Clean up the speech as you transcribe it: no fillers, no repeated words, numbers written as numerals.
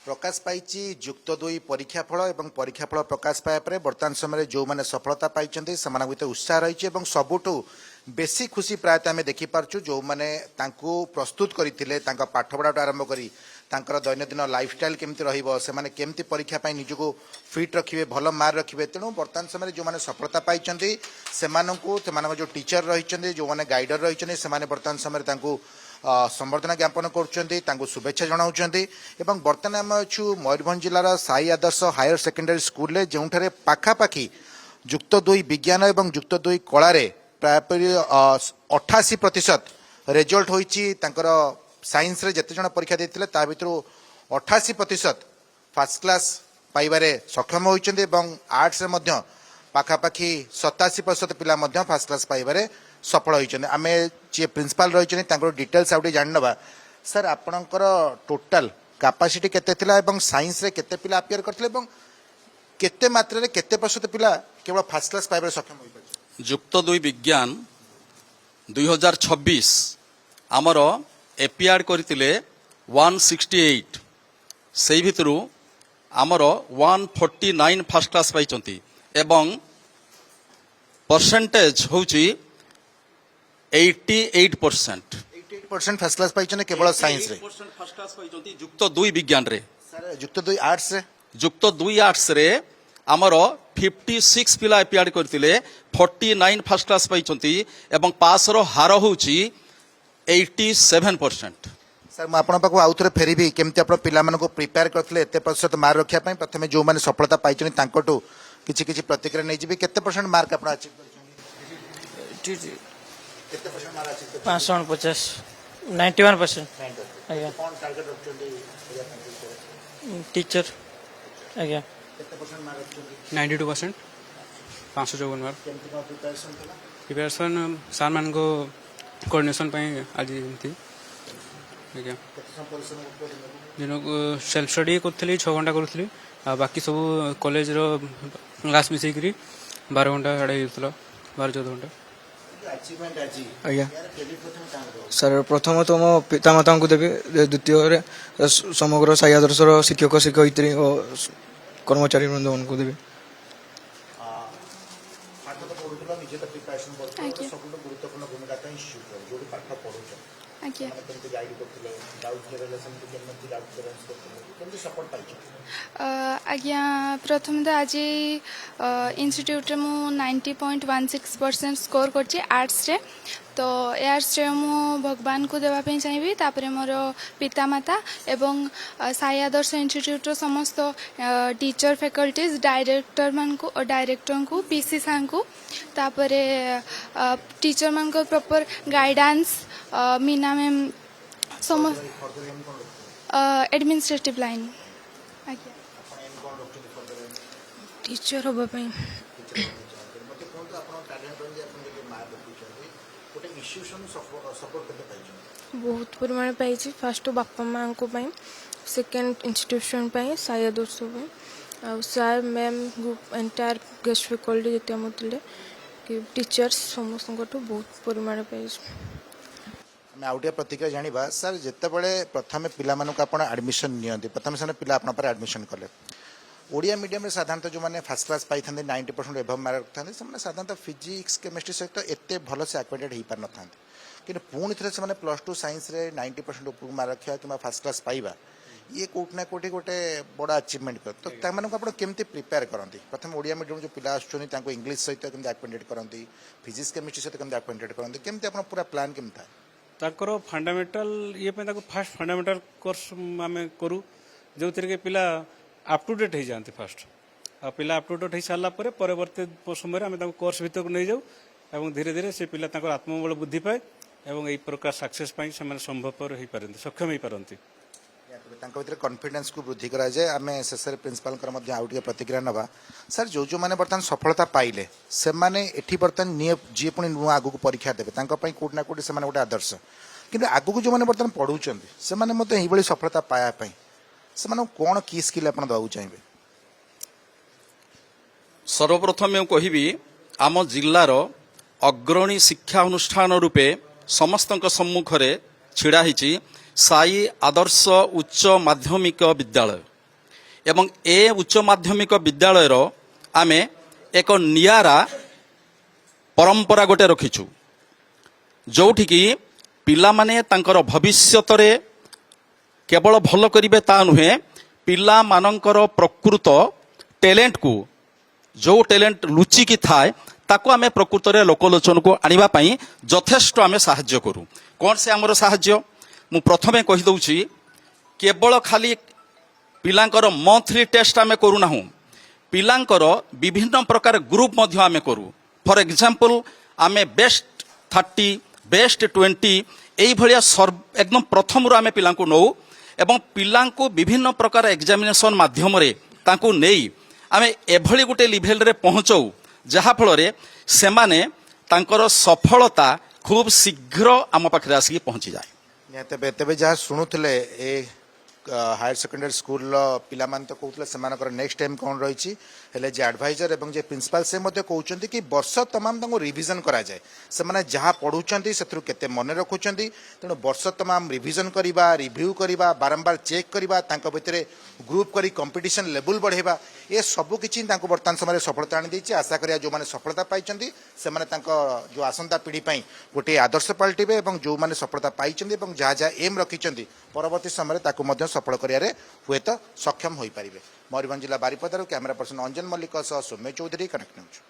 प्रकाश पाई युक्त दुई परीक्षाफल और परीक्षाफल प्रकाश पाया पर बर्तमान समय जो मैंने सफलता पाई से उत्साह रही सबुठ बेसी खुशी प्रायतः आम देखिपार्चु जो मैंने प्रस्तुत करते पाठपढ़ा आरंभ करी दैनंदिन लाइफस्टाइल केमती रही केमती परीक्षा पाई निजको फिट रखिए भल मार्क रखिए तेणु बर्तमान समय जो मैंने सफलता पाई जो टीचर रही जो मैंने गाइडर रही बर्तमान समय संबर्धना ज्ञापन कर शुभेच्छा जनाऊँच बर्तमान आम अच्छु मयूरभंज जिलार साई आदर्श हायर सेकेंडरी स्कूल जो पाखापाखि युक्त दुई विज्ञान और युक्त दुई कलार प्राय 88% रेजल्ट होइछि साइंस रे जते जन परीक्षा देथिले ता भितरु 88% फर्स्ट क्लास पाइबारे सक्षम होइछन्ते एवं आर्ट्स रे मध्य पाखापाखि 87% पिला मध्य फर्स्ट क्लास पाइबारे सफल होइछन्ते आमे जे प्रिंसिपल रहिछन्ते तांकर डिटेल्स आउटे जाननबा सर आपनकर टोटल कैपेसिटी केते थिला एवं साइंस रे केते पिला अपियर करथिले एवं केते मात्रा रे केते प्रतिशत पिला केवल फर्स्ट क्लास पाइबारे सक्षम होइछ युक्त दुई विज्ञान 2026 आमर एपीआर करथिले 168 सेही भितरु आमर 149 फर्स्ट क्लास पाइचंती एवं परसेंटेज होउची 88% 88% फर्स्ट क्लास पाइचने केवल साइंस रे 88% फर्स्ट क्लास पाइचंती युक्त दुई विज्ञान रे सर युक्त दुई आर्ट्स रे युक्त दुई आर्ट्स रे आमर 56 पिला एपीआर करथिले 49 फर्स्ट क्लास पाइचंती एवं पास रो हार होउची 87%। सर मैं आपन पाखु आउथरे फेरिबी केमती आपन पिला मन को प्रिपेयर करथिले एते प्रतिशत मार्क रखिया पई प्रथमे जो माने सफलता पाइचनी तांकोटू किछि किछि प्रतिक्रिया नै जिबी केते परसेंट मार्क आपन अचीव करछनी जी केते परसेंट मार्क अचीव 550 91% आज्ञा कोन टारगेट रखछनी टीचर आज्ञा केते परसेंट मार्क रखछनी 92% 554 मार्क केमती को प्रिपरेशन थला प्रिपरेशन सर मान को कोऑर्डिनेशन पई आज थी आज्ञा केते सम परिश्रम करथिले दिन सेल्फ स्टडी करथली 6 घंटा करथली आ बाकी सब कॉलेज रो क्लास मिसई करी 12 घंटा आडे होतला 12-14 घंटा अचीवमेंट आजी आज्ञा यार केबी प्रथम काम करो सर प्रथम तो मो पितामाता को देवी द्वितीय समग्र साई आदर्शर शिक्षक शिक्षयित्री और कर्मचारी वृंद उनको देवी पाठ तो पढुतला निजे तो प्रिपरेशन करथला सब गुरुत्वपूर्ण भूमिका त इश्यू जो पाठ पढुछ आज्ञा केमती गाइड करथिले डाउट रिलेशन केमती डाउट करथिले केमती सपोर्ट पाइछ आज्ञा प्रथम तो आज इन्स्टिट्यूट मु 90.16% स्कोर करछि आर्ट्स रे तो आर्ट्स रे मु भगवान को देवा पे चाहिबी तापरे मोर पितामाता एवं साई आदर्श इन्स्टिट्यूट रो समस्त टीचर फैकल्टीज डायरेक्टर को पीसी सा को तापरे टीचर मान को प्रॉपर गाइडेंस मीना मैम सम एडमिनिस्ट्रेटिव लाइन आज्ञा टीचर होबा पई मते कोन तो आपन टैलेंट रही आपन जे मार्क रखिछथि गोटे इंस्टीट्यूशन सपोर्ट करते पाइछ बहुत परिमाण पाइछि फर्स्ट बापा मां को पई सेकंड इंस्टीट्यूशन पई साई आदर्श पई आ sir ma'am group entire guest faculty जते मतले कि टीचर्स समस्त को बहुत परिमाण पाइछि मैं आउटिया प्रतिक्रिया जानिबा सर जते बळे प्रथमे पिला मानको आपण एडमिशन नियंती प्रथमे सने पिला आपण पर एडमिशन कले ओडिया मीडियम रे साधारणतः जो माने फर्स्ट क्लास पाई थांदे 90% एभव मार्क थांदे से साधारणतः फिजिक्स केमिस्ट्री सहित एते भलो से एक्वाइटेड ही पार न थांदे किने पुणी थरे से माने +2 साइंस रे 90% ऊपर मार्क रखिया कि फर्स्ट क्लास पाइबा ये कोट ना कोठी गोटे बड़ा अचीवमेंट कर तो ता मानको आपण केमती प्रिपेयर करंती प्रथम ओडिया मीडियम जो पिला आछुनी तांको इंग्लिश सहित केमती एक्वाइटेड करंती फिजिक्स केमिस्ट्री सहित केमती एक्वाइटेड करंती केमती आपण पूरा प्लान केमता ताकर फंडामेंटल ये पे ताको फर्स्ट फंडामेंटल कोर्स आमे करू जो तरीके पिला अप टू डेट हो जाते फर्स्ट आ पिला अप टू डेट हो सारा परवर्ती समय आम कोर्स भितर को नहीं जाऊ और धीरे धीरे से पिला आत्मबल बुद्धि पाए और यही प्रकार सक्सेस से संभवपर हो पारती सक्षम हो पारती कॉन्फिडेंस को वृद्धि करा जाए आम शेष प्रिंसिपाल आउ टे प्रतिक्रिया नवा सर जो जो मैंने बर्तमान सफलता पाइले से माने एठी बर्तमान जी पुणी नुआ आगु को परीक्षा देवे कोट ना कोटी से गोटे आदर्श कि आगु को जो मैंने बर्तमान पढ़ुं से सफलता पायापी से कौन की स्किल आप दवा चाहिए सर्वप्रथम कहबी आम जिलार अग्रणी शिक्षा अनुष्ठान रूपे समस्त सम्मुख छिड़ा साई आदर्श उच्च माध्यमिक विद्यालय ଏବଂ ଏ ଉଚ୍ଚ ମାଧ୍ୟମିକ ବିଦ୍ୟାଳୟର ଆମେ ଏକ ନିଆରା ପରମ୍ପରା ଗୋଟେ ରଖିଛୁ, ଯୋଉଠିକି ପିଲାମାନେ ତାଙ୍କର ଭବିଷ୍ୟତରେ କେବଳ ଭଲ କରିବେ ତା ନୁହେଁ, ପିଲାମାନଙ୍କର ପ୍ରକୃତ ଟ୍ୟାଲେଣ୍ଟକୁ, ଯେଉଁ ଟ୍ୟାଲେଣ୍ଟ ଲୁଚିକି ଥାଏ ତାକୁ ଆମେ ପ୍ରକୃତରେ ଲୋକଲୋଚନକୁ ଆଣିବା ପାଇଁ ଯଥେଷ୍ଟ ଆମେ ସାହାଯ୍ୟ କରୁ। କ'ଣ ସେ ଆମର ସାହାଯ୍ୟ? ମୁଁ ପ୍ରଥମେ କହିଦେଉଛି, କେବଳ ଖାଲି ପିଲାଙ୍କର ମନ୍ଥଲି ଟେଷ୍ଟ ଆମେ କରୁନାହୁଁ, ପିଲାଙ୍କର ବିଭିନ୍ନ ପ୍ରକାର ଗ୍ରୁପ ମଧ୍ୟ ଆମେ କରୁ। ଫର ଏକ୍ଜାମ୍ପଲ, ଆମେ ବେଷ୍ଟ 30, ବେଷ୍ଟ 20 ଏଇଭଳିଆ ଏକଦମ ପ୍ରଥମରୁ ଆମେ ପିଲାଙ୍କୁ ନେଉ ଏବଂ ପିଲାଙ୍କୁ ବିଭିନ୍ନ ପ୍ରକାର ଏକ୍ଜାମିନେସନ ମାଧ୍ୟମରେ ତାଙ୍କୁ ନେଇ ଆମେ ଏଭଳି ଗୋଟେ ଲେଭେଲରେ ପହଞ୍ଚାଉ ଯାହାଫଳରେ ସେମାନେ ତାଙ୍କର ସଫଳତା ଖୁବ ଶୀଘ୍ର ଆମ ପାଖରେ ଆସିକି ପହଞ୍ଚିଯାଏ। ତେବେ ତେବେ ଯାହା ଶୁଣୁଥିଲେ ଏ ହାयर सेकेंडरी स्कूल पिलामान तो कहते सेमानकर नेक्स्ट टाइम कौन रही हेले जे एडवाइजर एवं जे प्रिंसिपल से मध्य कहते कि वर्ष तमाम तांको रिवीजन करा जाए से माने जहाँ पढ़ुचंती सेथरु केते मन रखुचंती तेणु वर्ष तमाम रिवीजन करिबा रिव्यू करिबा बारंबार चेक करिबा तांको भितरे ग्रुप करी कंपटीशन लेवल बढ़ेबा ए सब किछि तांको वर्तमान समय सफलता आनी देछि। आशा करिया जो माने सफलता पाइचंती से माने तांको जो आसंता पीढ़ी पई गोटे आदर्श पलटिबे एवं जो माने सफलता पाइचंती एवं जहाँ जहाँ एम रखिचंती परवर्ती समय ताकू मध्य सफल करियारे हुए तो सक्षम होई परिबे। मयूरभंज जिला बारिपदारु कैमरा पर्सन अंजन मल्लिक सह सौम्य चौधरी कनेक्ट न्यूज।